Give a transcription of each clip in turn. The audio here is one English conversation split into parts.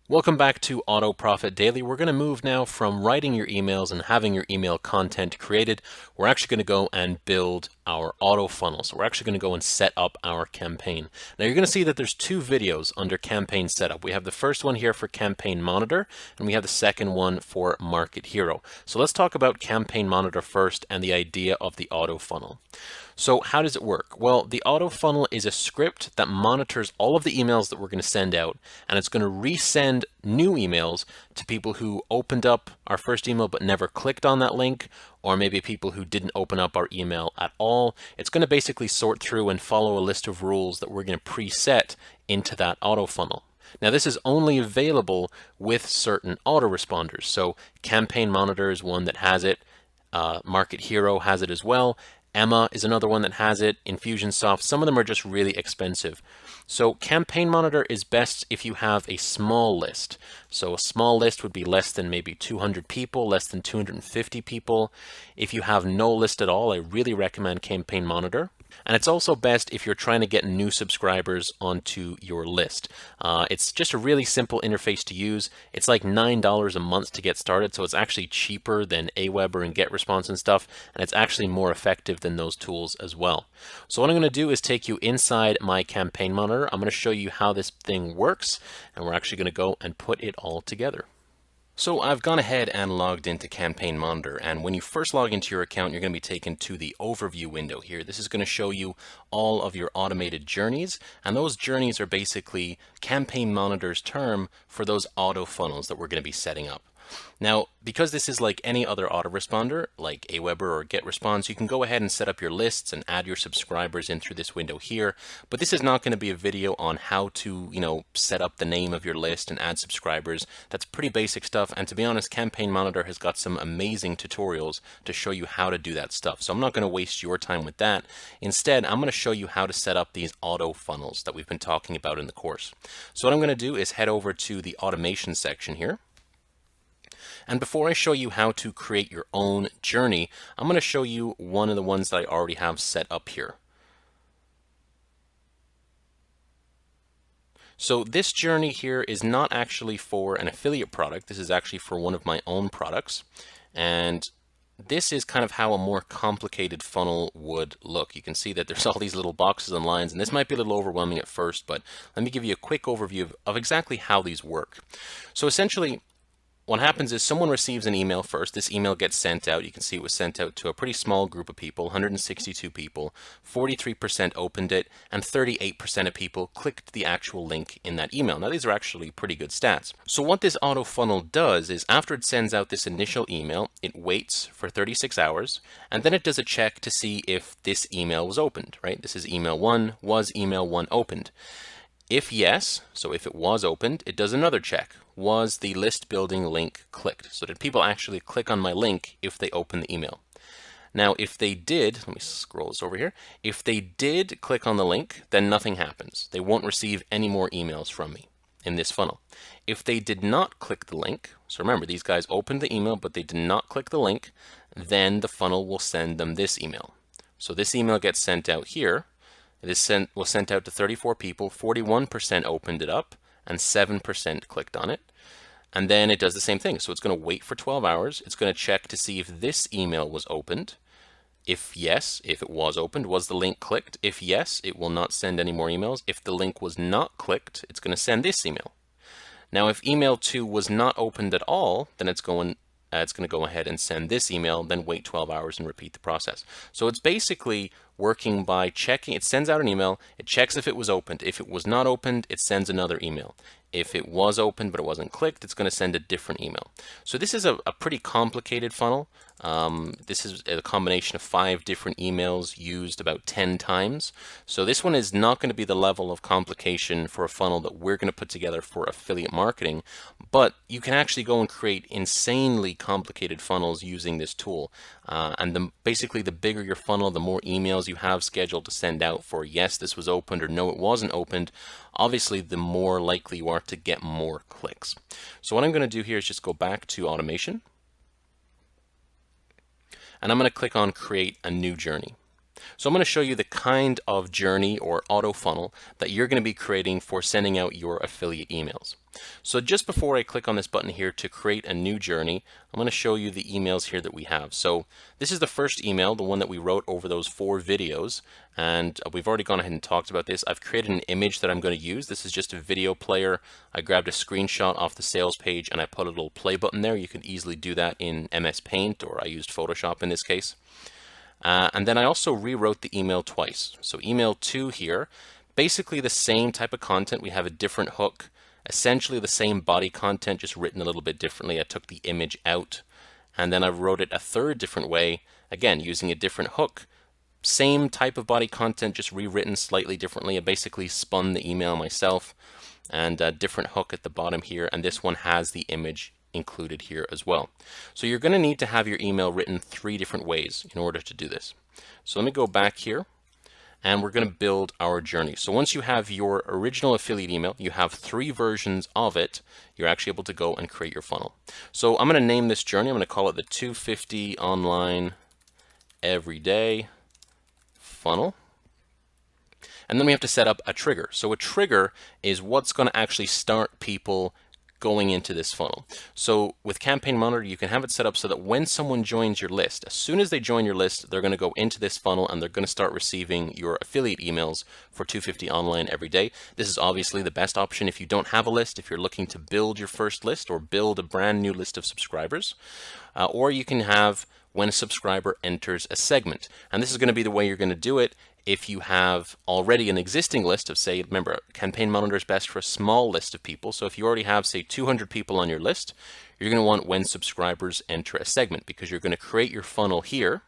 Welcome back to Auto Profit Daily. We're going to move now from writing your emails and having your email content created. We're actually going to go and build our auto funnel. So we're actually going to go and set up our campaign. Now you're going to see that there's two videos under campaign setup. We have the first one here for Campaign Monitor, and we have the second one for Market Hero. So let's talk about Campaign Monitor first and the idea of the auto funnel. So how does it work? Well, the auto funnel is a script that monitors all of the emails that we're going to send out, and it's going to resend new emails to people who opened up our first email but never clicked on that link, or maybe people who didn't open up our email at all. It's going to basically sort through and follow a list of rules that we're going to preset into that auto funnel. Now this is only available with certain autoresponders. So Campaign Monitor is one that has it. Market Hero has it as well. Emma is another one that has it, Infusionsoft. Some of them are just really expensive. So Campaign Monitor is best if you have a small list. So a small list would be less than maybe 200 people, less than 250 people. If you have no list at all, I really recommend Campaign Monitor. And it's also best if you're trying to get new subscribers onto your list. It's just a really simple interface to use. It's like $9 a month to get started, so it's actually cheaper than Aweber and GetResponse and stuff, and it's actually more effective than those tools as well. So what I'm going to do is take you inside my Campaign Monitor. I'm going to show you how this thing works, and we're actually going to go and put it all together. So I've gone ahead and logged into Campaign Monitor, and when you first log into your account, you're going to be taken to the overview window here. This is going to show you all of your automated journeys, and those journeys are basically Campaign Monitor's term for those auto funnels that we're going to be setting up. Now, because this is like any other autoresponder, like Aweber or GetResponse, you can go ahead and set up your lists and add your subscribers in through this window here. But this is not going to be a video on how to, set up the name of your list and add subscribers. That's pretty basic stuff. And to be honest, Campaign Monitor has got some amazing tutorials to show you how to do that stuff. So I'm not going to waste your time with that. Instead, I'm going to show you how to set up these auto funnels that we've been talking about in the course. So what I'm going to do is head over to the automation section here. And before I show you how to create your own journey, I'm going to show you one of the ones that I already have set up here. So this journey here is not actually for an affiliate product. This is actually for one of my own products. And this is kind of how a more complicated funnel would look. You can see that there's all these little boxes and lines, and this might be a little overwhelming at first, but let me give you a quick overview of exactly how these work. So essentially, what happens is someone receives an email first. This email gets sent out. You can see it was sent out to a pretty small group of people, 162 people. 43% opened it, and 38% of people clicked the actual link in that email. Now, these are actually pretty good stats. So what this auto funnel does is after it sends out this initial email, it waits for 36 hours, and then it does a check to see if this email was opened, right? This is email 1. Was email 1 opened? If yes, so if it was opened, it does another check. Was the list building link clicked? So did people actually click on my link if they opened the email? Now, if they did, let me scroll this over here. If they did click on the link, then nothing happens. They won't receive any more emails from me in this funnel. If they did not click the link, so remember, these guys opened the email, but they did not click the link, then the funnel will send them this email. So this email gets sent out here. It was sent out to 34 people, 41% opened it up, and 7% clicked on it. And then it does the same thing. So it's going to wait for 12 hours. It's going to check to see if this email was opened. If yes, if it was opened, was the link clicked? If yes, it will not send any more emails. If the link was not clicked, it's going to send this email. Now, if email 2 was not opened at all, then it's going to go ahead and send this email, then wait 12 hours and repeat the process. So it's basically working by checking. It sends out an email, it checks if it was opened. If it was not opened, it sends another email. If it was opened but it wasn't clicked, it's going to send a different email. So this is a pretty complicated funnel. This is a combination of 5 different emails used about 10 times. So this one is not going to be the level of complication for a funnel that we're going to put together for affiliate marketing, but you can actually go and create insanely complicated funnels using this tool. And basically the bigger your funnel, the more emails you have scheduled to send out for yes, this was opened, or no, it wasn't opened, obviously the more likely you are to get more clicks. So what I'm going to do here is just go back to automation. And I'm going to click on create a new journey. So I'm going to show you the kind of journey or auto funnel that you're going to be creating for sending out your affiliate emails. So just before I click on this button here to create a new journey, I'm going to show you the emails here that we have. So this is the first email, the one that we wrote over those 4 videos, and we've already gone ahead and talked about this. I've created an image that I'm going to use. This is just a video player. I grabbed a screenshot off the sales page and I put a little play button there. You can easily do that in MS Paint, or I used Photoshop in this case. And then I also rewrote the email twice. So email 2 here, basically the same type of content. We have a different hook, essentially the same body content, just written a little bit differently. I took the image out and then I wrote it a third different way, again using a different hook. Same type of body content, just rewritten slightly differently. I basically spun the email myself, and a different hook at the bottom here, and this one has the image included here as well. So you're going to need to have your email written 3 different ways in order to do this. So let me go back here and we're going to build our journey. So once you have your original affiliate email, you have 3 versions of it, you're actually able to go and create your funnel. So I'm going to name this journey, I'm going to call it the 250 online everyday funnel. And then we have to set up a trigger. So a trigger is what's going to actually start people going into this funnel. So with Campaign Monitor, you can have it set up so that when someone joins your list, as soon as they join your list, they're going to go into this funnel and they're going to start receiving your affiliate emails for 250 online every day. This is obviously the best option if you don't have a list, if you're looking to build your first list or build a brand new list of subscribers, or you can have when a subscriber enters a segment. And this is going to be the way you're going to do it if you have already an existing list of, say, remember, Campaign Monitor is best for a small list of people. So if you already have, say, 200 people on your list, you're going to want when subscribers enter a segment, because you're going to create your funnel here,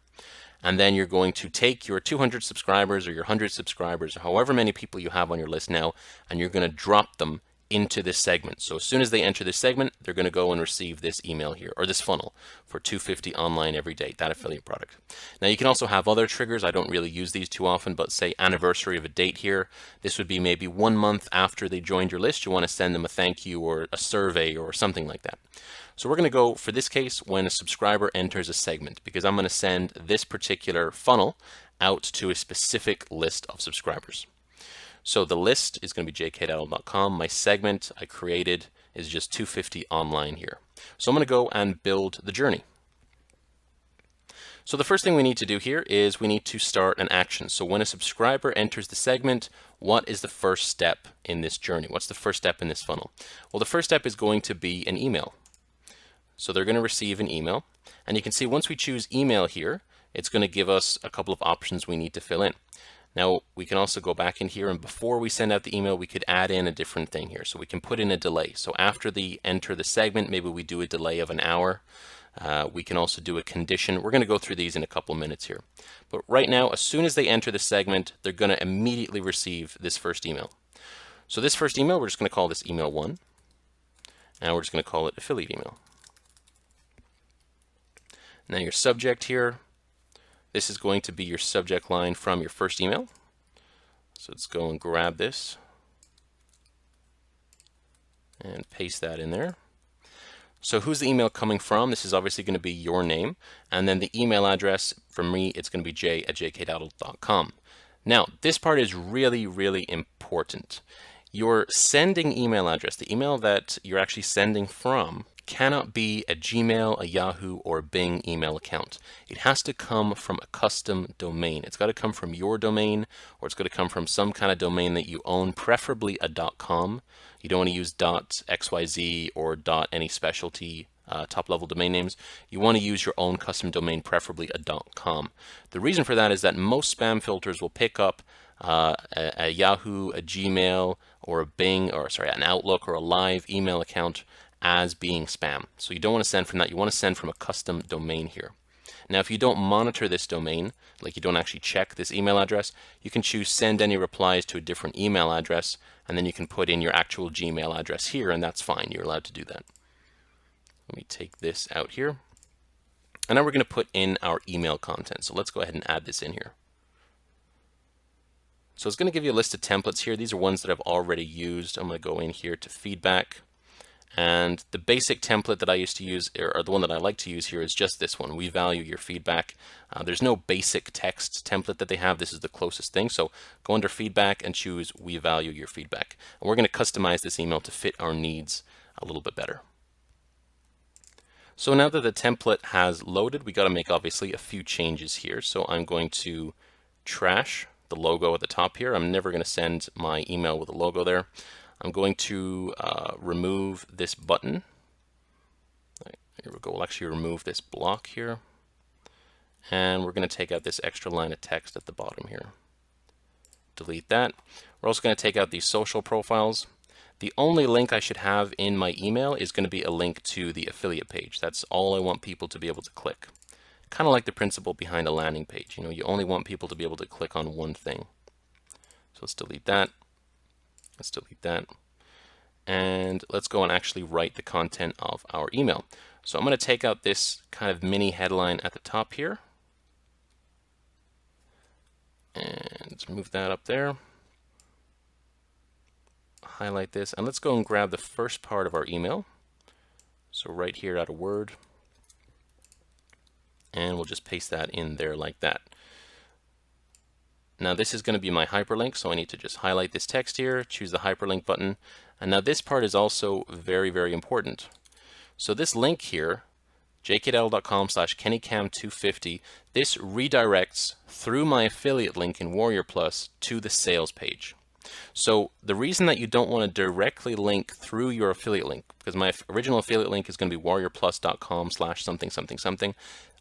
and then you're going to take your 200 subscribers or your 100 subscribers, or however many people you have on your list now, and you're going to drop them into this segment. So as soon as they enter this segment, they're going to go and receive this email here, or this funnel for 250 online every day, that affiliate product. Now you can also have other triggers. I don't really use these too often, but say anniversary of a date here. This would be maybe 1 month after they joined your list. You want to send them a thank you or a survey or something like that. So we're going to go, for this case, when a subscriber enters a segment, because I'm going to send this particular funnel out to a specific list of subscribers. So the list is going to be jkdowdle.com. My segment I created is just 250 online here. So I'm going to go and build the journey. So the first thing we need to do here is we need to start an action. So when a subscriber enters the segment, what is the first step in this journey? What's the first step in this funnel? Well, the first step is going to be an email. So they're going to receive an email. And you can see once we choose email here, it's going to give us a couple of options we need to fill in. Now we can also go back in here, and before we send out the email, we could add in a different thing here. So we can put in a delay. So after they enter the segment, maybe we do a delay of an hour. We can also do a condition. We're going to go through these in a couple of minutes here. But right now, as soon as they enter the segment, they're going to immediately receive this first email. So this first email, we're just going to call this email 1. Now we're just going to call it affiliate email. Now your subject here, this is going to be your subject line from your first email. So let's go and grab this and paste that in there. So who's the email coming from? This is obviously going to be your name. And then the email address, for me, it's going to be j@jkdowdle.com. Now, this part is really, really important. Your sending email address, the email that you're actually sending from, cannot be a Gmail, a Yahoo, or a Bing email account. It has to come from a custom domain. It's got to come from your domain, or it's got to come from some kind of domain that you own, preferably a .com. You don't want to use .xyz or .any specialty top-level domain names. You want to use your own custom domain, preferably a .com. The reason for that is that most spam filters will pick up a Yahoo, a Gmail, or a Bing, or sorry, an Outlook or a Live email account as being spam. So you don't want to send from that. You want to send from a custom domain here. Now, if you don't monitor this domain, like you don't actually check this email address, you can choose send any replies to a different email address, and then you can put in your actual Gmail address here, and that's fine. You're allowed to do that. Let me take this out here. And now we're going to put in our email content. So let's go ahead and add this in here. So it's going to give you a list of templates here. These are ones that I've already used. I'm going to go in here to feedback. And the basic template that I used to use, or the one that I like to use here, is just this one. We value your feedback. There's no basic text template that they have. This is the closest thing. So go under feedback and choose we value your feedback. And we're going to customize this email to fit our needs a little bit better. So now that the template has loaded, we got to make obviously a few changes here. So I'm going to trash the logo at the top here. I'm never going to send my email with a logo there. I'm going to remove this button. Here we go. We'll actually remove this block here. And we're going to take out this extra line of text at the bottom here. Delete that. We're also going to take out these social profiles. The only link I should have in my email is going to be a link to the affiliate page. That's all I want people to be able to click. Kind of like the principle behind a landing page. You know, you only want people to be able to click on one thing. So let's delete that. Let's delete that. And let's go and actually write the content of our email. So I'm going to take out this kind of mini headline at the top here. And let's move that up there. Highlight this. And let's go and grab the first part of our email. So right here out of Word. And we'll just paste that in there like that. Now this is going to be my hyperlink, so I need to just highlight this text here, choose the hyperlink button, and now this part is also very, very important. So this link here, jkdowdle.com/kennycam250, this redirects through my affiliate link in Warrior Plus to the sales page. So the reason that you don't want to directly link through your affiliate link, because my original affiliate link is going to be warriorplus.com/something something something.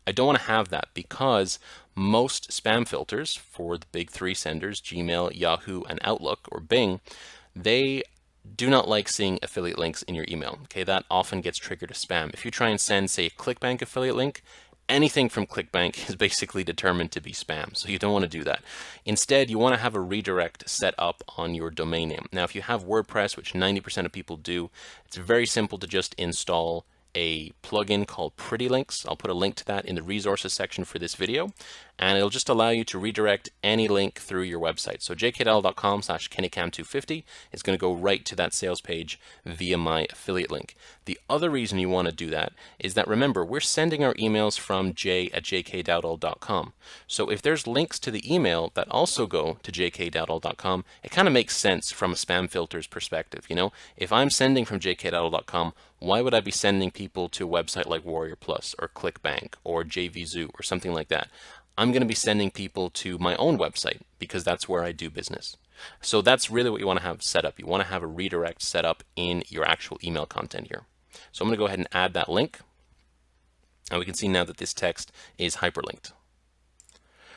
I don't want to have that because most spam filters for the big three senders, Gmail, Yahoo, and Outlook, or Bing, they do not like seeing affiliate links in your email. Okay, that often gets triggered as spam. If you try and send, say, a ClickBank affiliate link, anything from ClickBank is basically determined to be spam, so you don't want to do that. Instead, you want to have a redirect set up on your domain name. Now, if you have WordPress, which 90% of people do, it's very simple to just install a plugin called Pretty Links. I'll put a link to that in the resources section for this video, and it'll just allow you to redirect any link through your website. So jkdowdle.com/kennycam250 is going to go right to that sales page via my affiliate link. The other reason you want to do that is that, remember, we're sending our emails from j@jkdowdle.com. So if there's links to the email that also go to jkdowdle.com, it kind of makes sense from a spam filter's perspective. You know, if I'm sending from jkdowdle.com, why would I be sending people to a website like Warrior Plus or ClickBank or JVZoo or something like that? I'm going to be sending people to my own website because that's where I do business. So that's really what you want to have set up. You want to have a redirect set up in your actual email content here. So I'm going to go ahead and add that link. And we can see now that this text is hyperlinked.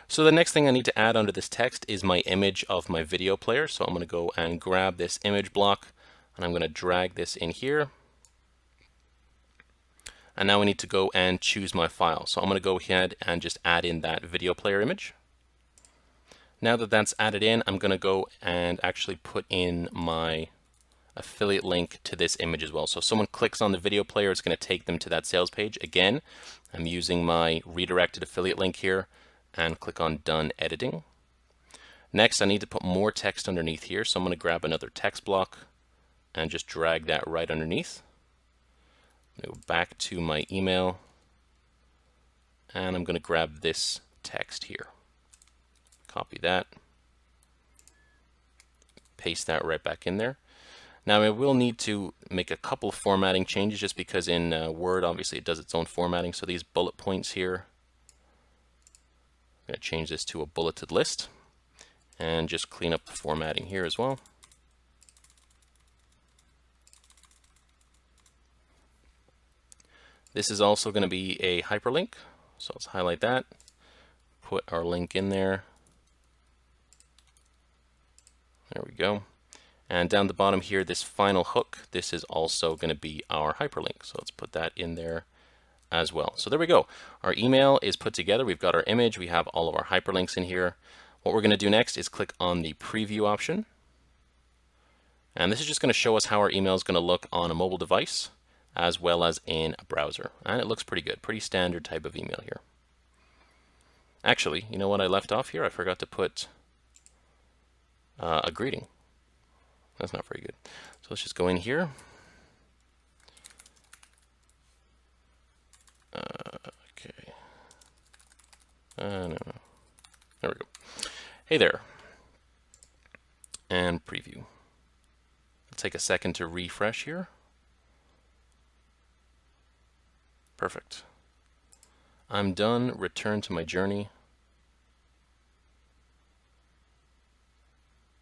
So the next thing I need to add under this text is my image of my video player. So I'm going to go and grab this image block and I'm going to drag this in here. And now we need to go and choose my file. So I'm going to go ahead and just add in that video player image. Now that that's added in, I'm going to go and actually put in my affiliate link to this image as well. So if someone clicks on the video player, it's going to take them to that sales page. Again, I'm using my redirected affiliate link here and click on Done Editing. Next, I need to put more text underneath here. So I'm going to grab another text block and just drag that right underneath. Go back to my email and I'm going to grab this text here. Copy that. Paste that right back in there. Now I will need to make a couple of formatting changes just because in Word obviously it does its own formatting. So these bullet points here, I'm going to change this to a bulleted list and just clean up the formatting here as well. This is also going to be a hyperlink, so let's highlight that, put our link in there. There we go. And down the bottom here, this final hook, this is also going to be our hyperlink. So let's put that in there as well. So there we go. Our email is put together. We've got our image. We have all of our hyperlinks in here. What we're going to do next is click on the preview option. And this is just going to show us how our email is going to look on a mobile device as well as in a browser. And it looks pretty good, pretty standard type of email here. Actually, you know what I left off here? I forgot to put a greeting. That's not very good. So let's just go in here No. There we go. Hey there. And preview. It'll take a second to refresh here. Perfect. I'm done. Return to my journey.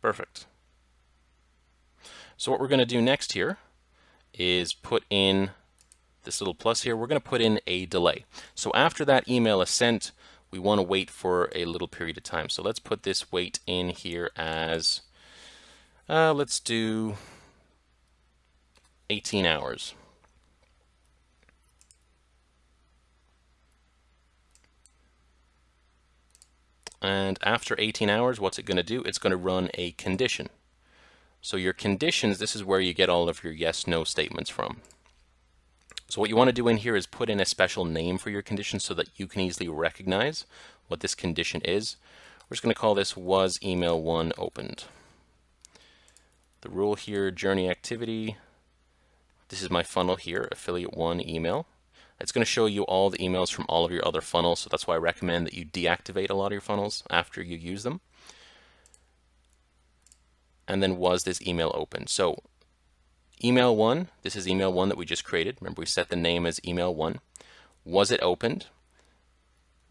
Perfect. So what we're going to do next here is put in this little plus here. We're going to put in a delay. So after that email is sent, we want to wait for a little period of time. So let's put this wait in here as, let's do 18 hours. And after 18 hours, what's it going to do? It's going to run a condition. So your conditions, this is where you get all of your yes/no statements from. So what you want to do in here is put in a special name for your condition so that you can easily recognize what this condition is. We're just going to call this was email 1 opened. The rule here, journey activity. This is my funnel here, affiliate 1 email. It's going to show you all the emails from all of your other funnels, so that's why I recommend that you deactivate a lot of your funnels after you use them. And then was this email open? So email 1, this is email 1 that we just created. Remember, we set the name as email 1. Was it opened?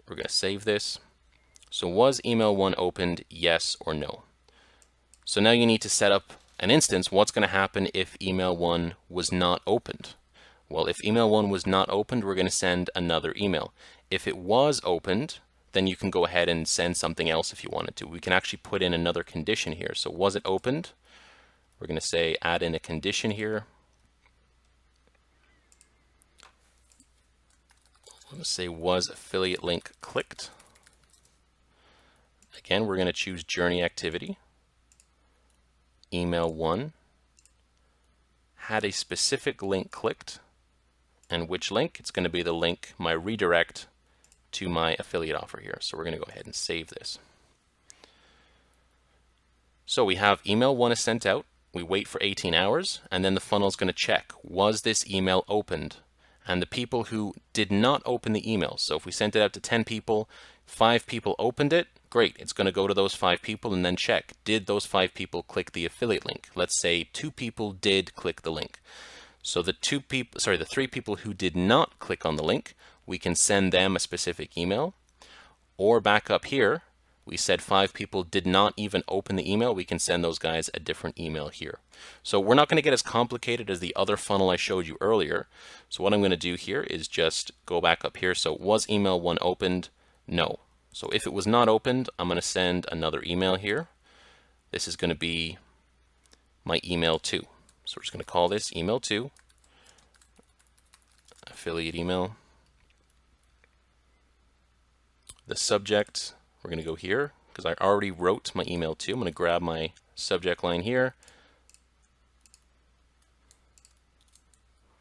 We're going to save this. So was email 1 opened, yes or no? So now you need to set up an instance. What's going to happen if email 1 was not opened? Well, if email 1 was not opened, we're going to send another email. If it was opened, then you can go ahead and send something else if you wanted to. We can actually put in another condition here. So was it opened? We're going to say add in a condition here. I'm going to say was affiliate link clicked. Again, we're going to choose journey activity. Email 1 had a specific link clicked. And which link? It's going to be the link, my redirect to my affiliate offer here. So we're going to go ahead and save this. So we have email 1 is sent out. We wait for 18 hours, and then the funnel is going to check, was this email opened? And the people who did not open the email, so if we sent it out to 10 people, 5 people opened it, great. It's going to go to those 5 people and then check, did those 5 people click the affiliate link? Let's say 2 people did click the link. So the 3 people who did not click on the link, we can send them a specific email. Or back up here, we said 5 people did not even open the email. We can send those guys a different email here. So we're not going to get as complicated as the other funnel I showed you earlier. So what I'm going to do here is just go back up here. So was email 1 opened? No. So if it was not opened, I'm going to send another email here. This is going to be my email 2. So we're just going to call this email 2, affiliate email. The subject, we're going to go here because I already wrote my email 2. I'm going to grab my subject line here,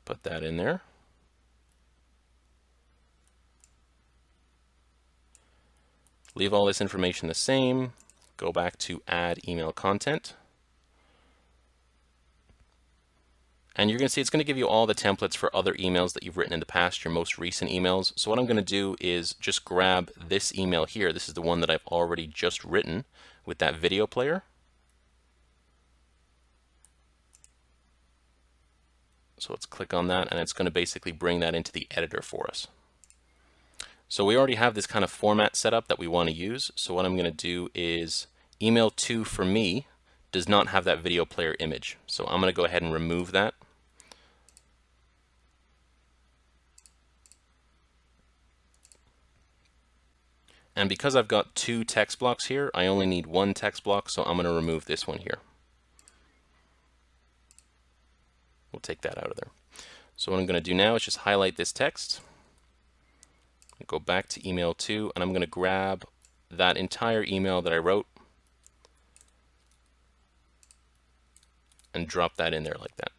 put that in there. Leave all this information the same. Go back to add email content. And you're going to see it's going to give you all the templates for other emails that you've written in the past, your most recent emails. So what I'm going to do is just grab this email here. This is the one that I've already just written with that video player. So let's click on that, and it's going to basically bring that into the editor for us. So we already have this kind of format set up that we want to use. So what I'm going to do is email 2 for me does not have that video player image. So I'm going to go ahead and remove that. And because I've got 2 text blocks here, I only need 1 text block, so I'm going to remove this one here. We'll take that out of there. So what I'm going to do now is just highlight this text, go back to email 2, and I'm going to grab that entire email that I wrote and drop that in there like that.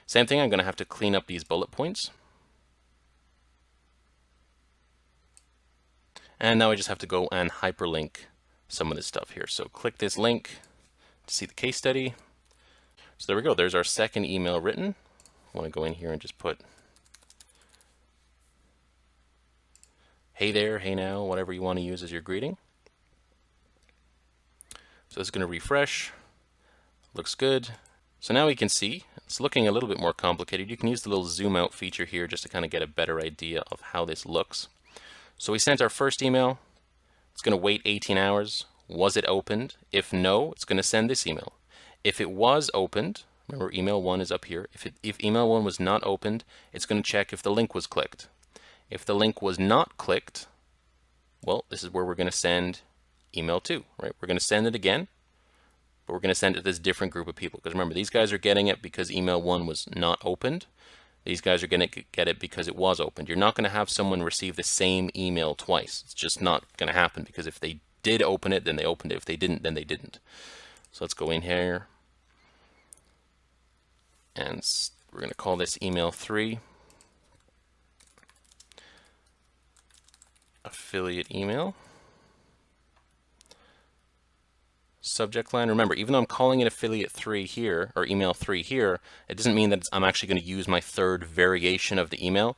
Same thing, I'm going to have to clean up these bullet points. And now I just have to go and hyperlink some of this stuff here. So click this link to see the case study. So there we go. There's our second email written. I want to go in here and just put, hey there, hey now, whatever you want to use as your greeting. So it's going to refresh. Looks good. So now we can see it's looking a little bit more complicated. You can use the little zoom out feature here just to kind of get a better idea of how this looks. So we sent our first email. It's going to wait 18 hours. Was it opened? If no, it's going to send this email. If it was opened, remember email 1 is up here. If email 1 was not opened, it's going to check if the link was clicked. If the link was not clicked, well, this is where we're going to send email 2, right? We're going to send it again, but we're going to send it to this different group of people. Because remember, these guys are getting it because email 1 was not opened. These guys are going to get it because it was opened. You're not going to have someone receive the same email twice. It's just not going to happen, because if they did open it, then they opened it. If they didn't, then they didn't. So let's go in here, and we're going to call this email 3. Affiliate email. Subject line. Remember, even though I'm calling it affiliate 3 here, or email 3 here, it doesn't mean that I'm actually going to use my third variation of the email.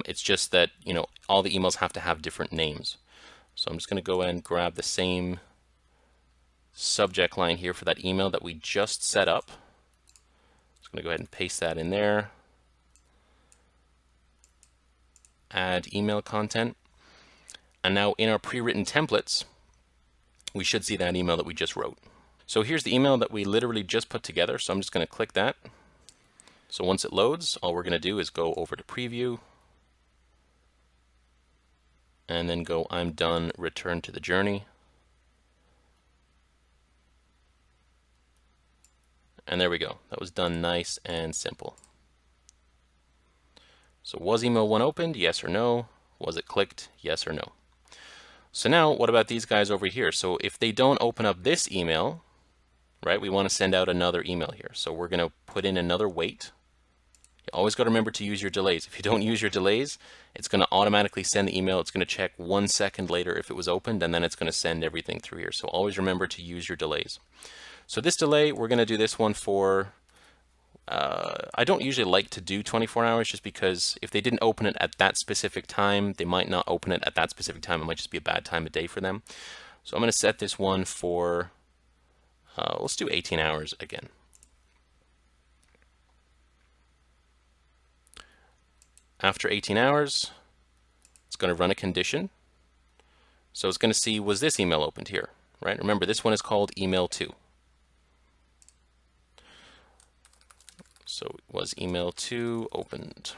It's just that, you know, all the emails have to have different names. So I'm just going to go ahead and grab the same subject line here for that email that we just set up. Just going to go ahead and paste that in there. Add email content. And now in our pre-written templates, we should see that email that we just wrote. So here's the email that we literally just put together. So I'm just going to click that. So once it loads, all we're going to do is go over to preview, and then go I'm done, return to the journey. And there we go. That was done nice and simple. So was email 1 opened? Yes or no? Was it clicked? Yes or no? So now what about these guys over here? So if they don't open up this email, right, we want to send out another email here. So we're going to put in another wait. You always got to remember to use your delays. If you don't use your delays, it's going to automatically send the email. It's going to check 1 second later if it was opened, and then it's going to send everything through here. So always remember to use your delays. So this delay, we're going to do this one for, I don't usually like to do 24 hours, just because if they didn't open it at that specific time, they might not open it at that specific time. It might just be a bad time of day for them. So I'm going to set this one for, let's do 18 hours again. After 18 hours, it's going to run a condition. So it's going to see, was this email opened here, right? Remember, this one is called email 2. So was email 2 opened?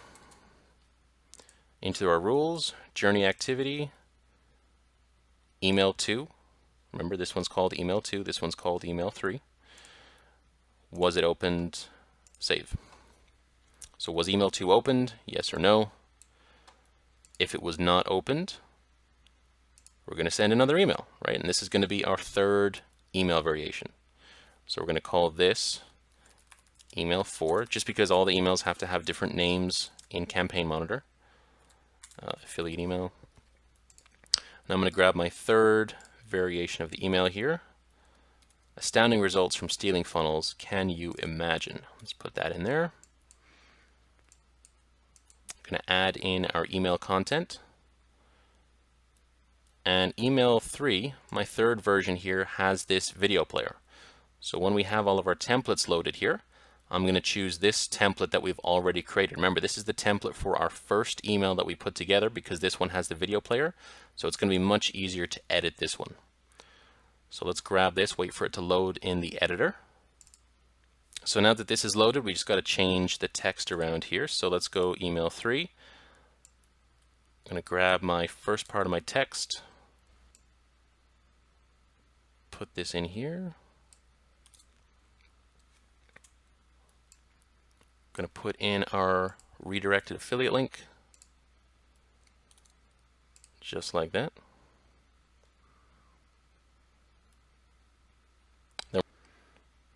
Into our rules, journey activity, email 2. Remember, this one's called email 2, this one's called email 3. Was it opened? Save. So was email 2 opened? Yes or no? If it was not opened, we're going to send another email, right? And this is going to be our third email variation. So we're going to call this email 4, just because all the emails have to have different names in Campaign Monitor. Affiliate email. Now I'm going to grab my third variation of the email here. Astounding results from stealing funnels. Can you imagine? Let's put that in there. I'm going to add in our email content. And email 3, my third version here, has this video player. So when we have all of our templates loaded here, I'm going to choose this template that we've already created. Remember, this is the template for our first email that we put together, because this one has the video player. So it's going to be much easier to edit this one. So let's grab this, wait for it to load in the editor. So now that this is loaded, we just got to change the text around here. So let's go email 3. I'm going to grab my first part of my text, put this in here. Going to put in our redirected affiliate link, just like that.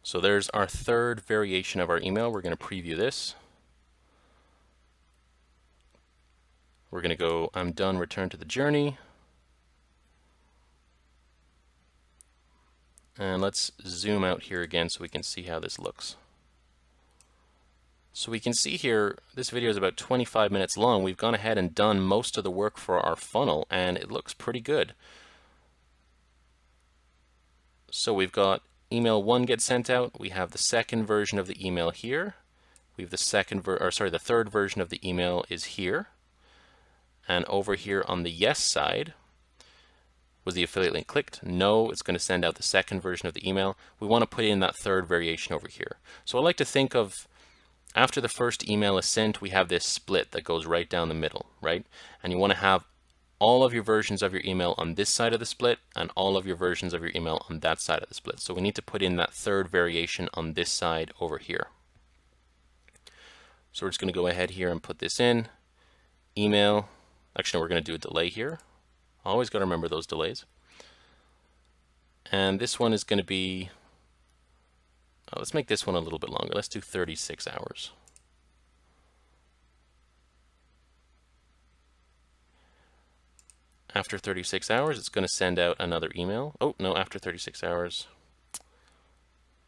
So there's our third variation of our email. We're going to preview this. We're going to go, I'm done, return to the journey. And let's zoom out here again so we can see how this looks. So we can see here, this video is about 25 minutes long. We've gone ahead and done most of the work for our funnel, and it looks pretty good. So we've got email 1 gets sent out. We have the second version of the email here. We have the the third version of the email is here. And over here on the yes side, was the affiliate link clicked? No, it's going to send out the second version of the email. We want to put in that third variation over here. So I like to think of, after the first email is sent, we have this split that goes right down the middle, right? And you want to have all of your versions of your email on this side of the split and all of your versions of your email on that side of the split. So we need to put in that third variation on this side over here. So we're just going to go ahead here and put this in. Email. Actually, no, we're going to do a delay here. Always got to remember those delays. And this one is going to be, let's make this one a little bit longer. Let's do 36 hours. After 36 hours, it's going to send out another email. Oh, no, after 36 hours.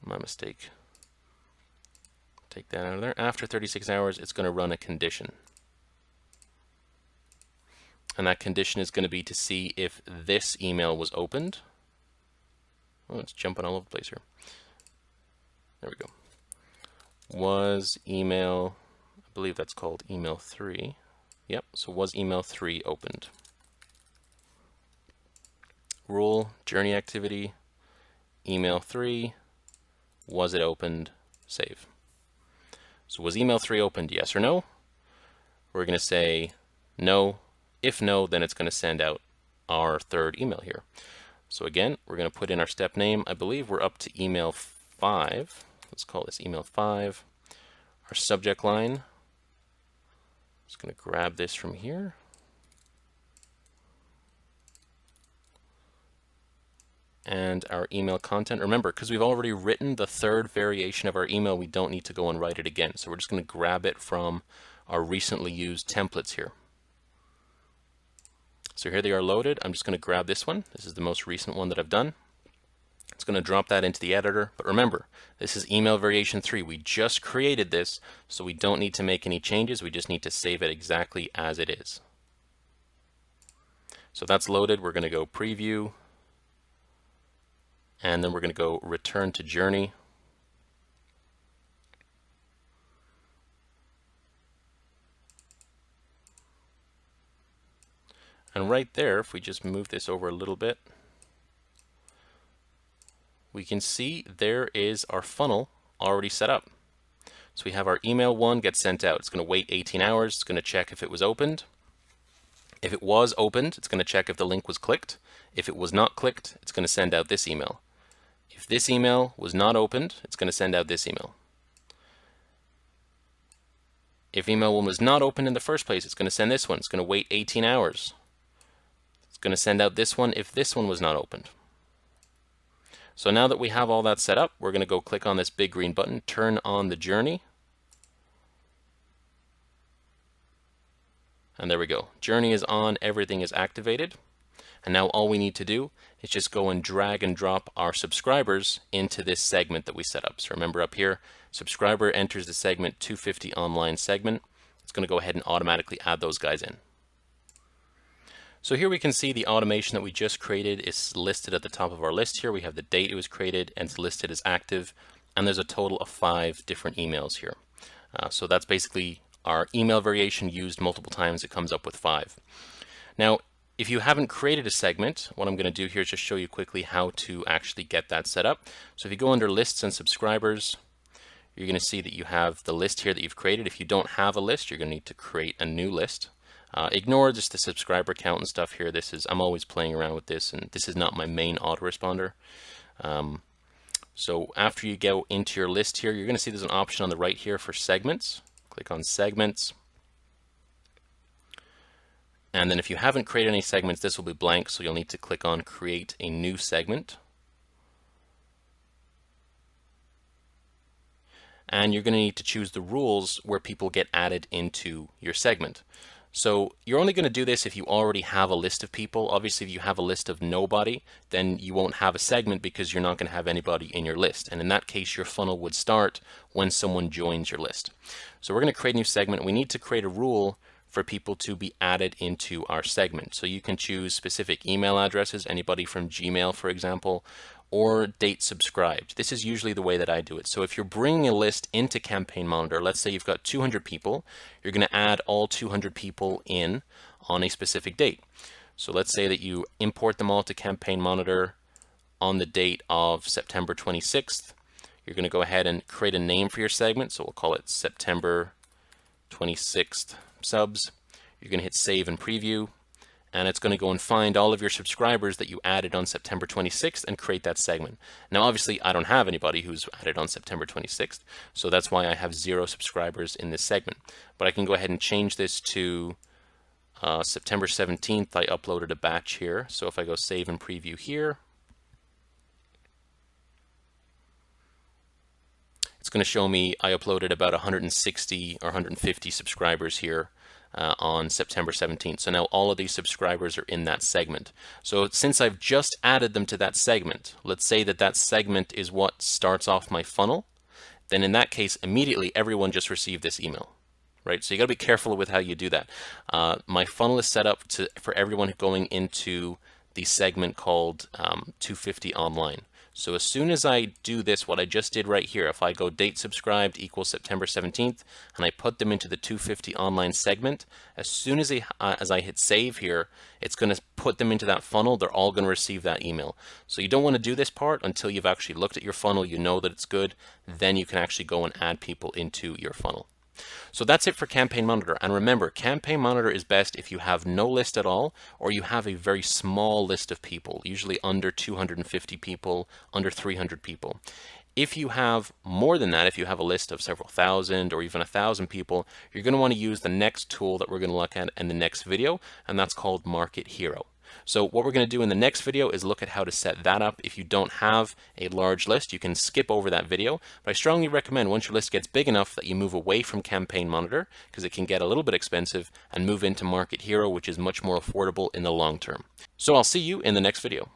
My mistake. Take that out of there. After 36 hours, it's going to run a condition. And that condition is going to be to see if this email was opened. Oh, it's jumping all over the place here. There we go. Was email, I believe that's called email 3. Yep, so was email 3 opened? Rule, journey activity, email 3, was it opened? Save. So was email 3 opened, yes or no? We're going to say no. If no, then it's going to send out our third email here. So again, we're going to put in our step name. I believe we're up to email 5. Let's call this email 5. Our subject line. Just going to grab this from here. And our email content. Remember, because we've already written the third variation of our email, we don't need to go and write it again. So we're just going to grab it from our recently used templates here. So here they are loaded. I'm just going to grab this one. This is the most recent one that I've done. It's going to drop that into the editor. But remember, this is email variation 3. We just created this, so we don't need to make any changes. We just need to save it exactly as it is. So that's loaded. We're going to go preview. And then we're going to go return to journey. And right there, if we just move this over a little bit, we can see there is our funnel already set up. So we have our email 1 gets sent out. It's going to wait 18 hours. It's going to check if it was opened. If it was opened, it's going to check if the link was clicked. If it was not clicked, it's going to send out this email. If this email was not opened, it's going to send out this email. If email 1 was not opened in the first place, it's going to send this one. It's going to wait 18 hours. It's going to send out this one if this one was not opened. So now that we have all that set up, we're going to go click on this big green button, turn on the journey. And there we go. Journey is on, everything is activated. And now all we need to do is just go and drag and drop our subscribers into this segment that we set up. So remember up here, subscriber enters the segment 250 online segment. It's going to go ahead and automatically add those guys in. So here we can see the automation that we just created is listed at the top of our list here. We have the date it was created and it's listed as active. And there's a total of 5 different emails here. So that's basically our email variation used multiple times. It comes up with 5. Now, if you haven't created a segment, what I'm going to do here is just show you quickly how to actually get that set up. So if you go under lists and subscribers, you're going to see that you have the list here that you've created. If you don't have a list, you're going to need to create a new list. Ignore just the subscriber count and stuff here. I'm always playing around with this, and this is not my main autoresponder. So after you go into your list here, you're going to see there's an option on the right here for segments. Click on segments. And then if you haven't created any segments, this will be blank, so you'll need to click on create a new segment. And you're going to need to choose the rules where people get added into your segment. So you're only going to do this if you already have a list of people. Obviously, if you have a list of nobody, then you won't have a segment because you're not going to have anybody in your list. And in that case, your funnel would start when someone joins your list. So we're going to create a new segment. We need to create a rule for people to be added into our segment. So you can choose specific email addresses, anybody from Gmail, for example, or date subscribed. This is usually the way that I do it. So if you're bringing a list into Campaign Monitor, let's say you've got 200 people, you're going to add all 200 people in on a specific date. So let's say that you import them all to Campaign Monitor on the date of September 26th. You're going to go ahead and create a name for your segment. So we'll call it September 26th subs. You're going to hit save and preview, and it's going to go and find all of your subscribers that you added on September 26th and create that segment. Now, obviously, I don't have anybody who's added on September 26th, so that's why I have 0 subscribers in this segment. But I can go ahead and change this to September 17th. I uploaded a batch here, so if I go save and preview here, it's going to show me I uploaded about 160 or 150 subscribers here on September 17th. So now all of these subscribers are in that segment. So since I've just added them to that segment, let's say that that segment is what starts off my funnel, then in that case, immediately everyone just received this email, right? So you got to be careful with how you do that. My funnel is set up for everyone going into the segment called 250 online. So as soon as I do this, what I just did right here, if I go date subscribed equals September 17th, and I put them into the 250 online segment, as soon as I hit save here, it's going to put them into that funnel. They're all going to receive that email. So you don't want to do this part until you've actually looked at your funnel, you know that it's good, then you can actually go and add people into your funnel. So that's it for Campaign Monitor. And remember, Campaign Monitor is best if you have no list at all, or you have a very small list of people, usually under 250 people, under 300 people. If you have more than that, if you have a list of several thousand or even 1,000 people, you're going to want to use the next tool that we're going to look at in the next video, and that's called Market Hero. So what we're going to do in the next video is look at how to set that up. If you don't have a large list, you can skip over that video, but I strongly recommend once your list gets big enough that you move away from Campaign Monitor, because it can get a little bit expensive, and move into Market Hero, which is much more affordable in the long term. So I'll see you in the next video.